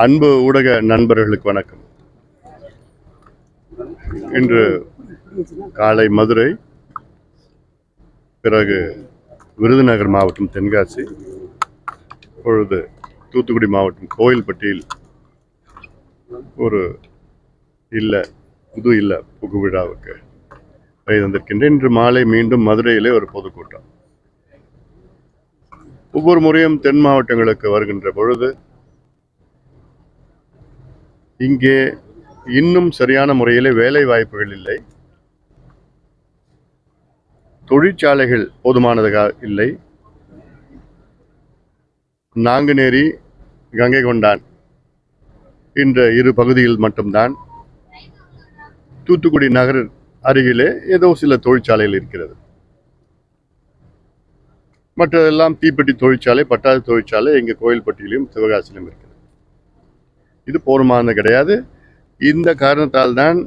அன்பு ஊடக நண்பர்களுக்கு வணக்கம். இன்று காலை மதுரை, பிறகு விருதுநகர் மாவட்டம் தென்காசி, இப்பொழுது தூத்துக்குடி மாவட்டம் கோயில்பட்டியில் ஒரு புது இல்ல புகு விழாவுக்கு வந்திருக்கின்றேன். இன்று மாலை மீண்டும் மதுரையிலே ஒரு பொதுக்கூட்டம். ஒவ்வொரு முறையும் தென் மாவட்டங்களுக்கு வருகின்ற பொழுது இங்கே இன்னும் சரியான முறையிலே வேலை வாய்ப்புகள் இல்லை, தொழிற்சாலைகள் போதுமானதாக இல்லை. நாங்குநேரி, கங்கை கொண்டான் என்ற இரு பகுதியில் மட்டும்தான் தூத்துக்குடி நகர் அருகிலே ஏதோ சில தொழிற்சாலைகள் இருக்கிறது. மற்றதெல்லாம் தீப்பெட்டி தொழிற்சாலை, பட்டாசு தொழிற்சாலை எங்க கோயில்பட்டியிலும் சிவகாசியிலும் இருக்கிறது. இது போதுமானது கிடையாது. இந்த காரணத்தால் தான்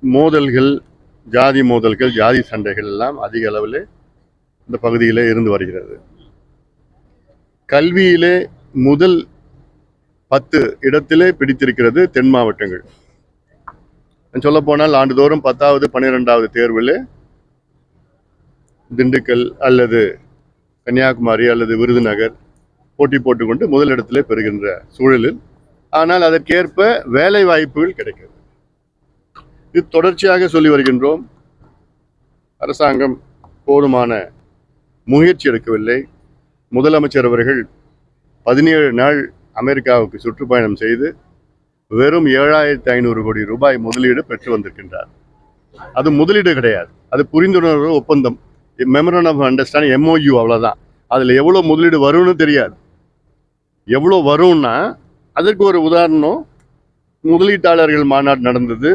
மோதல்கள், ஜாதி மோதல்கள், ஜாதி சண்டைகள் எல்லாம் அதிக அளவில் இந்த பகுதியிலே இருந்து வருகிறது. கல்வியிலே முதல் 10 இடத்திலே பிடித்திருக்கிறது தென் மாவட்டங்கள். சொல்ல போனால் ஆண்டுதோறும் 10வது 12வது தேர்வில் திண்டுக்கல் அல்லது கன்னியாகுமரி அல்லது விருதுநகர் போட்டி போட்டுக்கொண்டு முதலிடத்திலே பெறுகின்ற சூழலில், ஆனால் அதற்கேற்ப வேலை வாய்ப்புகள் கிடைக்கிறது. இது தொடர்ச்சியாக சொல்லி வருகின்றோம். அரசாங்கம் போதுமான முயற்சி எடுக்கவில்லை. முதலமைச்சர் அவர்கள் 17 நாள் அமெரிக்காவுக்கு சுற்றுப்பயணம் செய்து வெறும் 7,500 கோடி ரூபாய் முதலீடு பெற்று வந்திருக்கின்றார். அது முதலீடு கிடையாது, அது புரிந்துணர்வு ஒப்பந்தம், மெமரண்டம் ஆஃப் அண்டர்ஸ்டாண்டிங், MOU, அவ்வளவுதான். அதுல எவ்வளவு முதலீடு வரும்னு தெரியாது. எவ்வளவு வரும்னா அதற்கு ஒரு உதாரணம், முதலீட்டாளர்கள் மாநாடு நடந்தது.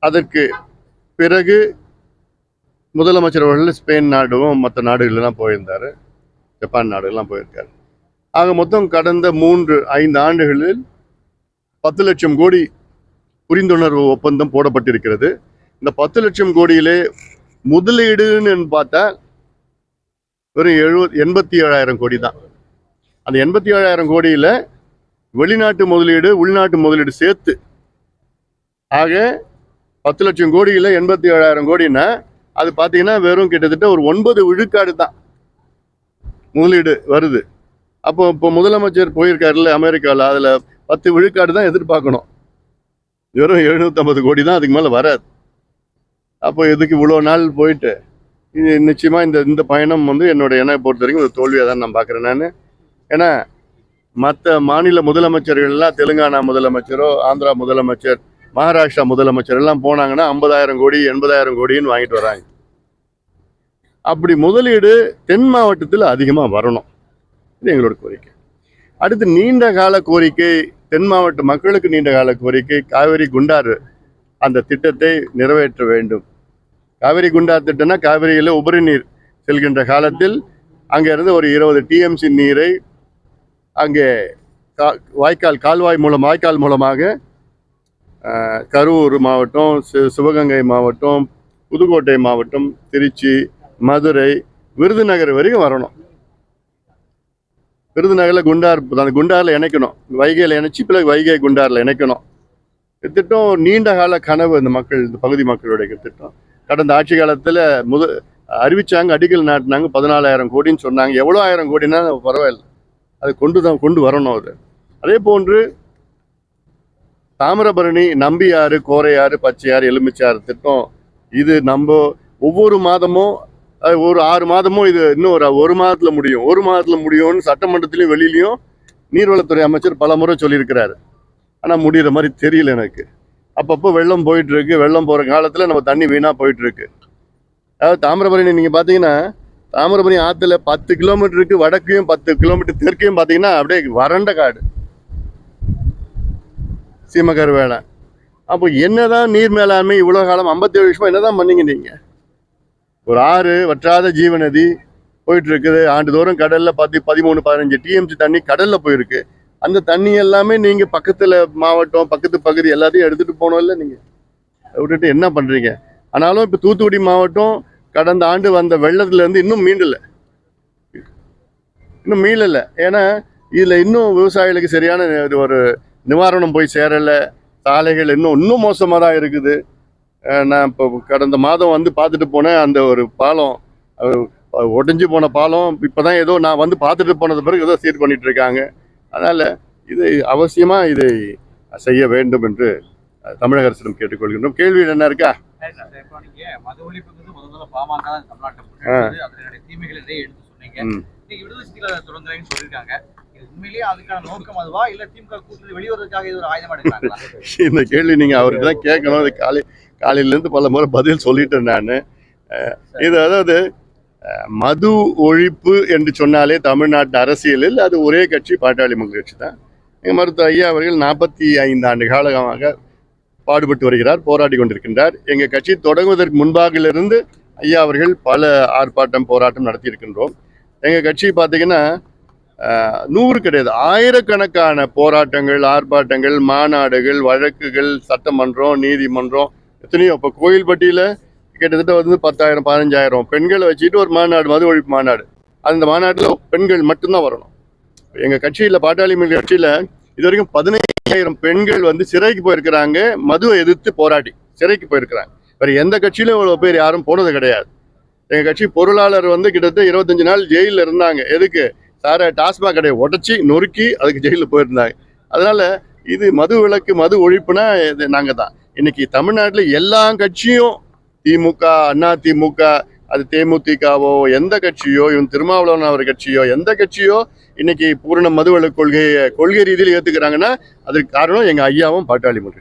அதற்கு பிறகு முதலமைச்சர் அவர்கள் ஸ்பெயின் நாடும் மற்ற நாடுகள்லாம் போயிருந்தாரு, ஜப்பான் நாடுகள்லாம் போயிருக்காரு. ஆக மொத்தம் கடந்த 3-5 ஆண்டுகளில் 10 லட்சம் கோடி புரிந்துணர்வு ஒப்பந்தம் போடப்பட்டிருக்கிறது. இந்த 10 லட்சம் கோடியிலே முதலீடுன்னு பார்த்தா வெறும் 87,000 கோடி தான். அந்த 87,000 கோடியில வெளிநாட்டு முதலீடு, உள்நாட்டு முதலீடு சேர்த்து, ஆக 10 லட்சம் கோடியில 87,000 கோடினா அது பார்த்தீங்கன்னா வெறும் கிட்டத்தட்ட ஒரு 9 விழுக்காடு தான் முதலீடு வருது. அப்போ இப்போ முதலமைச்சர் போயிருக்காருல்ல அமெரிக்காவில், அதில் 10 விழுக்காடு தான் எதிர்பார்க்கணும். வெறும் 750 கோடி தான், அதுக்கு மேலே வராது. அப்போ இதுக்கு இவ்வளோ நாள் போயிட்டு இது நிச்சயமாக இந்த பயணம் என்னை பொறுத்த வரைக்கும் ஒரு தோல்வியாக தான் நான் பார்க்குறேன் நான். ஏன்னா மற்ற மாநில முதலமைச்சர்கள் எல்லாம், தெலுங்கானா முதலமைச்சரோ, ஆந்திரா முதலமைச்சர், மகாராஷ்டிரா முதலமைச்சர் எல்லாம் போனாங்கன்னா 50,000 கோடி 80,000 கோடின்னு வாங்கிட்டு வராங்க. அப்படி முதலீடு தென் மாவட்டத்தில் அதிகமாக வரணும், இது எங்களோட கோரிக்கை. அடுத்து நீண்ட கால கோரிக்கை, தென் மாவட்ட மக்களுக்கு நீண்ட கால கோரிக்கை, காவிரி குண்டாறு அந்த திட்டத்தை நிறைவேற்ற வேண்டும். காவிரி குண்டாறு திட்டம்னா காவிரியில் உபரி நீர் செல்கின்ற காலத்தில் அங்கிருந்து ஒரு 20 TMC நீரை அங்கே வாய்க்கால் மூலமாக கரூர் மாவட்டம், சிவகங்கை மாவட்டம், புதுக்கோட்டை மாவட்டம், திருச்சி, மதுரை, விருதுநகர் வரைக்கும் வரணும். விருதுநகரில் அந்த குண்டாரில் இணைக்கணும், வைகையில் இணைச்சி பிறகு வைகை குண்டாரில் இணைக்கணும். திட்டம் நீண்ட கால கனவு, இந்த பகுதி மக்களுடைய திட்டம். கடந்த ஆட்சி காலத்தில் அறிவிச்சாங்க, அடிக்கல் நாட்டினாங்க, 14,000 கோடின்னு சொன்னாங்க. எவ்வளோ 1000 கோடினா பரவாயில்லை, அது கொண்டு வரணும். அது அதே போன்று தாமிரபரணி, நம்பியாறு, கோரையாறு, பச்சையாறு, எலுமிச்சாறு திட்டம், இது நம்ம ஒவ்வொரு மாதமும் ஒரு 6 மாதமும், இது இன்னும் ஒரு மாதத்தில் முடியும், 1 மாதத்தில் முடியும்னு சட்டமன்றத்திலையும் வெளியிலையும் நீர்வளத்துறை அமைச்சர் பல முறை சொல்லியிருக்கிறாரு. ஆனால் முடிகிற மாதிரி தெரியல எனக்கு. அப்பப்போ வெள்ளம் போயிட்டு இருக்கு. வெள்ளம் போகிற காலத்தில் நம்ம தண்ணி வீணாக போயிட்டு இருக்கு. அதாவது தாமிரபரணி நீங்கள் பார்த்தீங்கன்னா, தாமிரபரணி ஆற்றுல 10 கிலோமீட்டருக்கு வடக்கையும் 10 கிலோமீட்டர் தெற்கையும் பார்த்தீங்கன்னா அப்படியே வறண்ட காடு, சீமக்கர் வேலை. அப்போ என்னதான் நீர் மேலாண்மை இவ்வளோ காலம் 57 வருஷமா என்னதான் பண்ணீங்க நீங்கள்? ஒரு ஆறு, வற்றாத ஜீவநதி போயிட்டு இருக்குது. ஆண்டுதோறும் கடலில் 13-15 TMC தண்ணி கடலில் போயிருக்கு. அந்த தண்ணி எல்லாமே நீங்கள் பக்கத்தில் மாவட்டம், பக்கத்து பகுதி எல்லாத்தையும் எடுத்துகிட்டு போனோம் இல்லை, நீங்கள் விட்டுட்டு என்ன பண்ணுறீங்க? ஆனாலும் இப்போ தூத்துக்குடி மாவட்டம் கடந்த ஆண்டு வந்த வெள்ளத்துலேருந்து இன்னும் மீளலை. ஏன்னா இதில் இன்னும் விவசாயிகளுக்கு சரியான ஒரு நிவாரணம் போய் சேரலை. சாலைகள் இன்னும் மோசமாக தான் இருக்குது. நான் இப்போ கடந்த மாதம் வந்து பார்த்துட்டு போனேன். அந்த ஒரு பாலம் உடைஞ்சு போன பாலம் இப்போ தான் ஏதோ நான் வந்து பார்த்துட்டு போனது பிறகு ஏதோ சீர் பண்ணிட்டு இருக்காங்க. அதனால் இது அவசியமாக இதை செய்ய வேண்டும் என்று தமிழக அரசிடம் கேட்டுக்கொள்கின்றோம். கேள்வி என்ன இருக்கா? மது ஒழிப்புங்கிறது முதல்ல பாமக அதனுடைய தீமைகள் நிறைய எடுத்து சொன்னீங்க. நீங்க விடுதலை சிறுத்தைகள் தொடர்ந்து சொல்லியிருக்காங்க. உண்மையிலேயே அதுக்கான நோக்கம் அதுவா இல்ல திமுக கூட்டணி வெளிவரதுக்காக இது ஒரு ஆயுதமா எடுக்கிறாங்களா? இந்த கேள்வி நீங்க அவருக்கு தான் கேட்கணும். அது காலையிலேருந்து பல முறை பதில் சொல்லிட்டேன் நான். இது அதாவது மது ஒழிப்பு என்று சொன்னாலே தமிழ்நாட்டு அரசியலில் அது ஒரே கட்சி பாட்டாளி மக்கள் கட்சி தான். மருத்துவர் ஐயா அவர்கள் 45 ஆண்டு காலமாக பாடுபட்டு வருகிறார், போராடி கொண்டிருக்கின்றார். எங்கள் கட்சி தொடங்குவதற்கு முன்பாகிலிருந்து ஐயா அவர்கள் பல ஆர்ப்பாட்டம் போராட்டம் நடத்தி இருக்கின்றோம். எங்கள் கட்சி பார்த்தீங்கன்னா 100 கிடையாது, ஆயிரக்கணக்கான போராட்டங்கள், ஆர்ப்பாட்டங்கள், மாநாடுகள், வழக்குகள், சட்டமன்றம், நீதிமன்றம், எத்தனையோ. இப்போ கோயில்பட்டியில் கிட்டத்தட்ட வந்து 10,000 15,000 பெண்களை வச்சுட்டு ஒரு மாநாடு, மது ஒழிப்பு மாநாடு. அந்த மாநாட்டில் பெண்கள் மட்டும்தான் வரணும். எங்கள் கட்சியில், பாட்டாளி மக்கள் கட்சியில் இது வரைக்கும் 15,000 பெண்கள் வந்து சிறைக்கு போயிருக்கிறாங்க. மதுவை எதிர்த்து போராடி சிறைக்கு போயிருக்கிறாங்க. வேறு எந்த கட்சியிலும் இவ்வளோ பேர் யாரும் போனது கிடையாது. எங்கள் கட்சி பொருளாளர் வந்து கிட்டத்தட்ட 25 நாள் ஜெயிலில் இருந்தாங்க. எதுக்கு? சார டாஸ்மாக் கடையை உடச்சி நொறுக்கி அதுக்கு ஜெயிலில் போயிருந்தாங்க. அதனால் இது மது விலக்கு, மது ஒழிப்புனா இது நாங்கள் தான். இன்னைக்கு தமிழ்நாட்டில் எல்லா கட்சியும், திமுக, அண்ணா திமுக, அது தேமுதிகவோ, எந்த கட்சியோ, இவன் திருமாவளவன் அவர் கட்சியோ, எந்த கட்சியோ இன்னைக்கு பூரண மதுவிலக்கு கொள்கை ரீதியில் ஏற்றுக்கிறாங்கன்னா அதுக்கு காரணம் எங்கள் ஐயாவும் பாட்டாளி மக்கள் கட்சி.